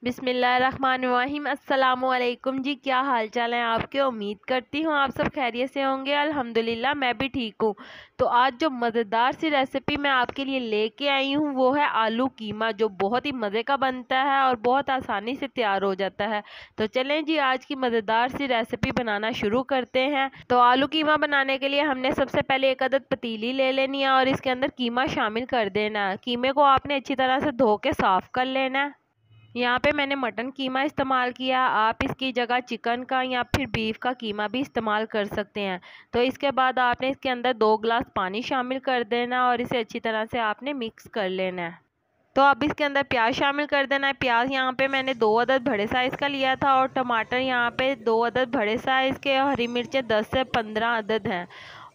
बिस्मिल्लाहिर्रहमानिर्रहीम। अस्सलामुअलैकुम जी, क्या हाल चाल है आपके। उम्मीद करती हूँ आप सब खैरियत से होंगे। अल्हम्दुलिल्लाह मैं भी ठीक हूँ। तो आज जो मज़ेदार सी रेसिपी मैं आपके लिए लेके आई हूँ वो है आलू कीमा, जो बहुत ही मज़े का बनता है और बहुत आसानी से तैयार हो जाता है। तो चलें जी, आज की मज़ेदार सी रेसिपी बनाना शुरू करते हैं। तो आलू कीमा बनाने के लिए हमने सबसे पहले एक अदद पतीली ले लेनी है और इसके अंदर कीमा शामिल कर देना है। कीमे को आपने अच्छी तरह से धो के साफ़ कर लेना है। यहाँ पे मैंने मटन कीमा इस्तेमाल किया, आप इसकी जगह चिकन का या फिर बीफ का कीमा भी इस्तेमाल कर सकते हैं। तो इसके बाद आपने इसके अंदर 2 गिलास पानी शामिल कर देना और इसे अच्छी तरह से आपने मिक्स कर लेना है। तो अब इसके अंदर प्याज शामिल कर देना है। प्याज यहाँ पे मैंने 2 अदद बड़े साइज़ का लिया था और टमाटर यहाँ पे 2 अदद बड़े साइज़ के, और हरी मिर्चें 10 से 15 अदद हैं।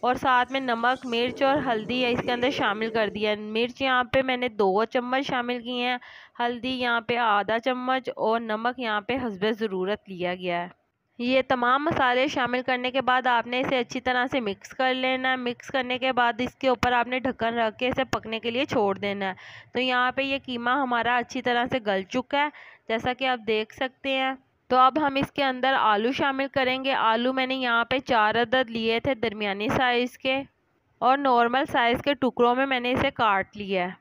और साथ में नमक, मिर्च और हल्दी इसके अंदर शामिल कर दिया। मिर्च यहाँ पे मैंने 2 चम्मच शामिल किए हैं, हल्दी यहाँ पे आधा चम्मच और नमक यहाँ पे हस्बे ज़रूरत लिया गया है। ये तमाम मसाले शामिल करने के बाद आपने इसे अच्छी तरह से मिक्स कर लेना है। मिक्स करने के बाद इसके ऊपर आपने ढक्कन रख के इसे पकने के लिए छोड़ देना है। तो यहाँ पे ये कीमा हमारा अच्छी तरह से गल चुका है, जैसा कि आप देख सकते हैं। तो अब हम इसके अंदर आलू शामिल करेंगे। आलू मैंने यहाँ पे 4 अदद लिए थे दरमियानी साइज़ के, और नॉर्मल साइज़ के टुकड़ों में मैंने इसे काट लिया है।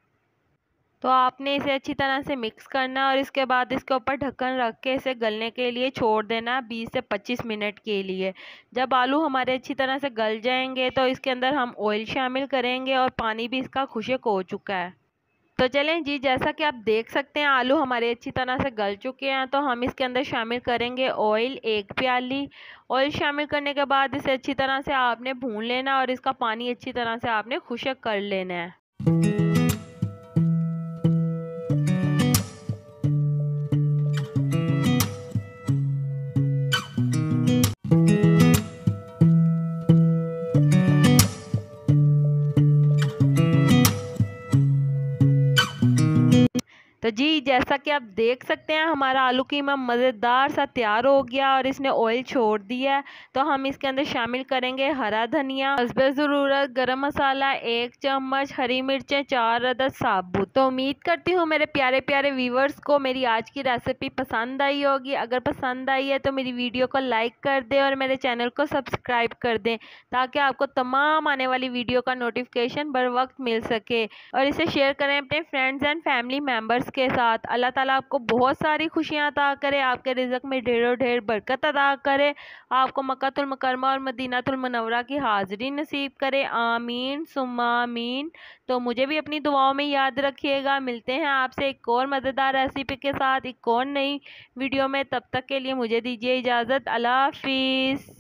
तो आपने इसे अच्छी तरह से मिक्स करना और इसके बाद इसके ऊपर ढक्कन रख के इसे गलने के लिए छोड़ देना 20 से 25 मिनट के लिए। जब आलू हमारे अच्छी तरह से गल जाएंगे तो इसके अंदर हम ऑयल शामिल करेंगे और पानी भी इसका खुश्क हो चुका है। तो चलें जी, जैसा कि आप देख सकते हैं आलू हमारे अच्छी तरह से गल चुके हैं। तो हम इसके अंदर शामिल करेंगे ऑयल, 1 प्याली। ऑयल शामिल करने के बाद इसे अच्छी तरह से आपने भून लेना और इसका पानी अच्छी तरह से आपने खुश्क कर लेना है। तो जी, जैसा कि आप देख सकते हैं हमारा आलू कीमा मज़ेदार सा तैयार हो गया और इसने ऑयल छोड़ दिया है। तो हम इसके अंदर शामिल करेंगे हरा धनिया, हस्बे ज़रूरत गरम मसाला 1 चम्मच, हरी मिर्चें 4 अदद साबुत। तो उम्मीद करती हूँ मेरे प्यारे प्यारे व्यूवर्स को मेरी आज की रेसिपी पसंद आई होगी। अगर पसंद आई है तो मेरी वीडियो को लाइक कर दें और मेरे चैनल को सब्सक्राइब कर दें, ताकि आपको तमाम आने वाली वीडियो का नोटिफिकेशन बर वक्त मिल सके। और इसे शेयर करें अपने फ्रेंड्स एंड फैमिली मेम्बर्स के साथ। अल्लाह ताला आपको बहुत सारी खुशियां अता करे, आपके रिज़्क़ में ढेरों ढेर बरकत अता करे, आपको मक्कातुल मुकर्रमा और मदीनातुल मुनव्वरा की हाज़िरी नसीब करे। आमीन सुम्मा आमीन। तो मुझे भी अपनी दुआओं में याद रखिएगा। मिलते हैं आपसे एक और मज़ेदार रेसिपी के साथ एक और नई वीडियो में। तब तक के लिए मुझे दीजिए इजाज़त। अल्लाह हाफिज़।